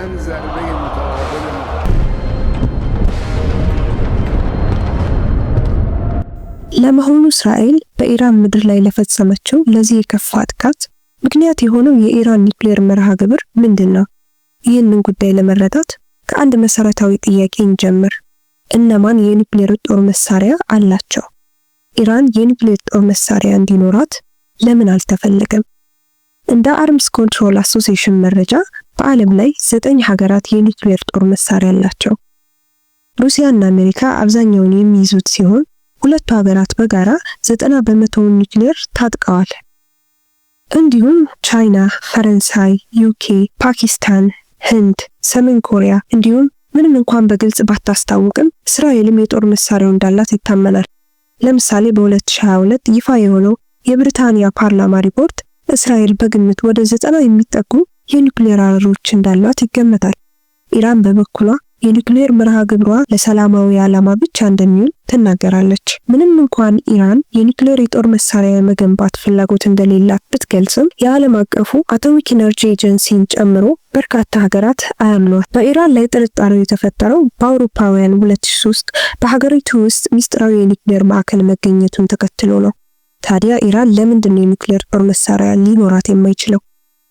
أنزل بهم متواضعا. ለመሆኑ እስራኤል በኢራን ምድር ላይ ለፈጸመችው ለዚህ የከፋ ጥቃት ምክንያት የሆነው የኢራን ኒውክሌር መርሃ ግብር ምንድነው? ይህንን ጉዳይ ለመረዳት ከአንድ መሰረታዊ ጥያቄ እንጀምር። እነማን የኒውክሌር ጦር መሳሪያ አላቸው? ኢራን የኒውክሌር ጦር መሳሪያ እንዲኖራት ለምን አልተፈለገም? እንደ አርምስ ኮንትሮል አሶሲዬሽን መረጃ በዓለም ላይ 9 ሀገራት የኒውክሌር ጦር መሳሪያ አላቸው። ሩሲያና አሜሪካ አብዛኛውን የሚይዙት ሲሆን ሁለቱ ሀገራት በጋራ 90% ኒውክሌር ታጥቀዋል። እንዲሁም ቻይና፣ ፈረንሳይ፣ ዩኬ፣ ፓኪስታን፣ ህንድ፣ ሰሜን ኮሪያ እንዲሁም ምንም እንኳን በግልጽ ባታስታውቅም እስራኤልም የጦር መሳሪያው እንዳላት ይታመናል። ለምሳሌ በ2022 ይፋ የሆነው የብሪታንያ ፓርላማ ሪፖርት እስራኤል በግምት ወደ 90 የሚጠጉ የኒውክሌር አረሮች እንዳሏት ይገመታል። ኢራን በበኩሏ የኒውክሌር መርሃ ግብሯ ለሰላማዊ ዓላማ ብቻ እንደሚውል ትናገራለች። ምንም እንኳን ኢራን የኒውክሌር የጦር መሳሪያ የመገንባት ፍላጎት እንደሌላት ብትገልጽም የዓለም አቀፉ አቶሚክ ኢነርጂ ኤጀንሲን ጨምሮ በርካታ ሀገራት አያምኗት። በኢራን ላይ ጥርጣሬው የተፈጠረው በአውሮፓውያን 2003 በሀገሪቱ ውስጥ ሚስጥራዊ የኒውክሌር ማዕከል መገኘቱን ተከትሎ ነው። ታዲያ ኢራን ለምንድን ነው የኒውክሌር ጦር መሳሪያ ሊኖራት የማይችለው?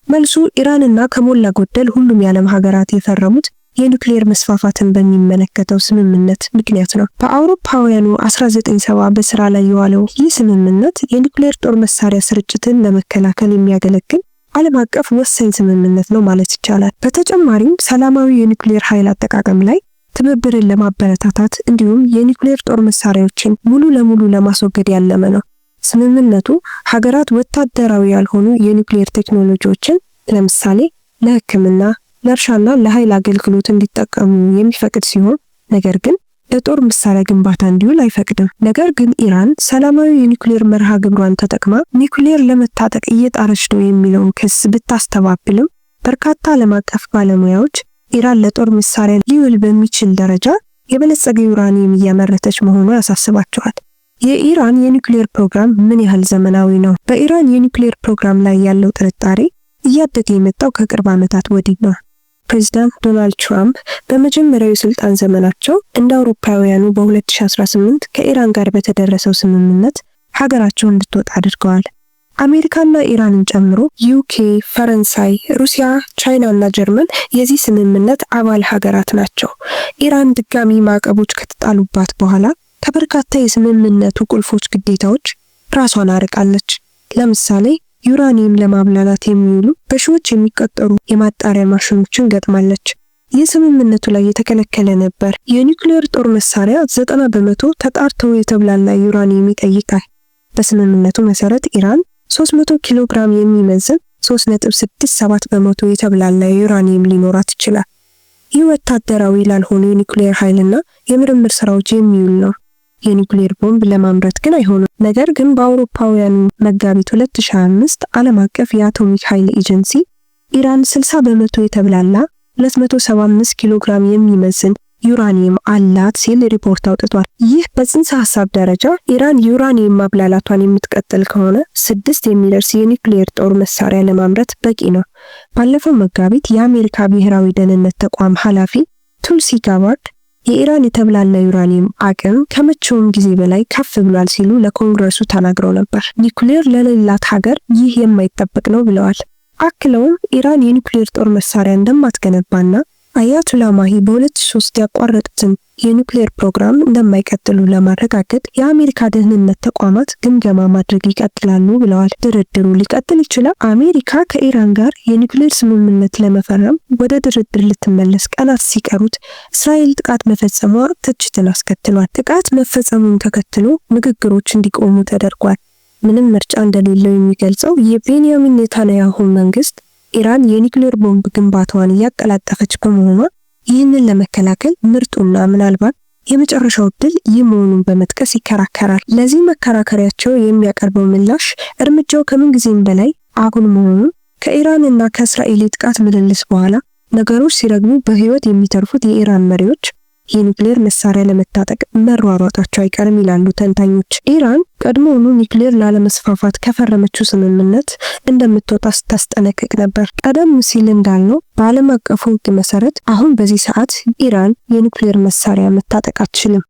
መልሱ ኢራንና ከሞላ ጎደል ሁሉም የዓለም ሀገራት የፈረሙት የኒውክሌር መስፋፋትን በሚመለከተው ስምምነት ምክንያት ነው። በአውሮፓውያኑ 1970 በስራ ላይ የዋለው ይህ ስምምነት የኒውክሌር ጦር መሳሪያ ስርጭትን ለመከላከል የሚያገለግል ዓለም አቀፍ ወሳኝ ስምምነት ነው ማለት ይቻላል። በተጨማሪም ሰላማዊ የኒውክሌር ኃይል አጠቃቀም ላይ ትብብርን ለማበረታታት እንዲሁም የኒውክሌር ጦር መሳሪያዎችን ሙሉ ለሙሉ ለማስወገድ ያለመ ነው። ስምምነቱ ሀገራት ወታደራዊ ያልሆኑ የኒውክሌር ቴክኖሎጂዎችን ለምሳሌ ለሕክምና፣ ለእርሻና ለኃይል አገልግሎት እንዲጠቀሙ የሚፈቅድ ሲሆን ነገር ግን ለጦር መሳሪያ ግንባታ እንዲውል አይፈቅድም። ነገር ግን ኢራን ሰላማዊ የኒውክሌር መርሃ ግብሯን ተጠቅማ ኒውክሌር ለመታጠቅ እየጣረች ነው የሚለውን ክስ ብታስተባብልም በርካታ ዓለም አቀፍ ባለሙያዎች ኢራን ለጦር መሳሪያ ሊውል በሚችል ደረጃ የበለጸገ ዩራኒየም እያመረተች መሆኑ ያሳስባቸዋል። የኢራን የኒውክሌር ፕሮግራም ምን ያህል ዘመናዊ ነው? በኢራን የኒውክሌር ፕሮግራም ላይ ያለው ጥርጣሬ እያደገ የመጣው ከቅርብ ዓመታት ወዲህ ነው። ፕሬዝዳንት ዶናልድ ትራምፕ በመጀመሪያው የስልጣን ዘመናቸው እንደ አውሮፓውያኑ በ2018 ከኢራን ጋር በተደረሰው ስምምነት ሀገራቸው እንድትወጣ አድርገዋል። አሜሪካና ኢራንን ጨምሮ ዩኬ፣ ፈረንሳይ፣ ሩሲያ፣ ቻይና እና ጀርመን የዚህ ስምምነት አባል ሀገራት ናቸው። ኢራን ድጋሚ ማዕቀቦች ከተጣሉባት በኋላ ከበርካታ የስምምነቱ ቁልፎች ግዴታዎች ራሷን አርቃለች። ለምሳሌ ዩራኒየም ለማብላላት የሚውሉ በሺዎች የሚቆጠሩ የማጣሪያ ማሽኖችን ገጥማለች። ይህ ስምምነቱ ላይ የተከለከለ ነበር። የኒውክሌር ጦር መሳሪያ 90% ተጣርቶ የተብላላ ዩራኒየም ይጠይቃል። በስምምነቱ መሰረት ኢራን 300 ኪሎ ግራም የሚመዝን 3.67% የተብላላ ዩራኒየም ሊኖራት ይችላል። ይህ ወታደራዊ ላልሆኑ የኒውክሌር ኃይልና የምርምር ስራዎች የሚውል ነው። የኒውክሌር ቦምብ ለማምረት ግን አይሆንም። ነገር ግን በአውሮፓውያኑ መጋቢት 2025 ዓለም አቀፍ የአቶሚክ ኃይል ኤጀንሲ ኢራን 60% የተብላላ 275 ኪሎ ግራም የሚመዝን ዩራኒየም አላት ሲል ሪፖርት አውጥቷል። ይህ በጽንሰ ሐሳብ ደረጃ ኢራን ዩራኒየም ማብላላቷን የምትቀጥል ከሆነ 6 የሚደርስ የኒውክሌር ጦር መሳሪያ ለማምረት በቂ ነው። ባለፈው መጋቢት የአሜሪካ ብሔራዊ ደህንነት ተቋም ኃላፊ ቱልሲ ጋባርድ የኢራን የተብላላ ዩራኒየም አቅም ከመቼውም ጊዜ በላይ ከፍ ብሏል ሲሉ ለኮንግረሱ ተናግረው ነበር። ኒውክሌር ለሌላት ሀገር ይህ የማይጠበቅ ነው ብለዋል። አክለውም ኢራን የኒውክሌር ጦር መሳሪያ እንደማትገነባና አያቱላ ማሂ በ2003 ያቋረጡትን የኒውክሌር ፕሮግራም እንደማይቀጥሉ ለማረጋገጥ የአሜሪካ ደህንነት ተቋማት ግምገማ ማድረግ ይቀጥላሉ ብለዋል። ድርድሩ ሊቀጥል ይችላል። አሜሪካ ከኢራን ጋር የኒውክሌር ስምምነት ለመፈረም ወደ ድርድር ልትመለስ ቀናት ሲቀሩት እስራኤል ጥቃት መፈጸሟ ትችትን አስከትሏል። ጥቃት መፈጸሙን ተከትሎ ንግግሮች እንዲቆሙ ተደርጓል። ምንም ምርጫ እንደሌለው የሚገልጸው የቤንያሚን ኔታንያሁ መንግስት ኢራን የኒውክሌር ቦምብ ግንባታዋን እያቀላጠፈች በመሆኗ ይህንን ለመከላከል ምርጡና ምናልባት የመጨረሻው ድል ይህ መሆኑን በመጥቀስ ይከራከራል። ለዚህ መከራከሪያቸው የሚያቀርበው ምላሽ እርምጃው ከምንጊዜም በላይ አሁን መሆኑን ከኢራንና ከእስራኤል ጥቃት ምልልስ በኋላ ነገሮች ሲረግቡ በህይወት የሚተርፉት የኢራን መሪዎች የኒውክሌር መሳሪያ ለመታጠቅ መሯሯጣቸው አይቀርም ይላሉ ተንታኞች። ኢራን ቀድሞውኑ ኒውክሌር ላለመስፋፋት ከፈረመችው ስምምነት እንደምትወጣ ስታስጠነቅቅ ነበር። ቀደም ሲል እንዳልነው በዓለም አቀፉ ሕግ መሰረት አሁን በዚህ ሰዓት ኢራን የኒውክሌር መሳሪያ መታጠቅ አትችልም።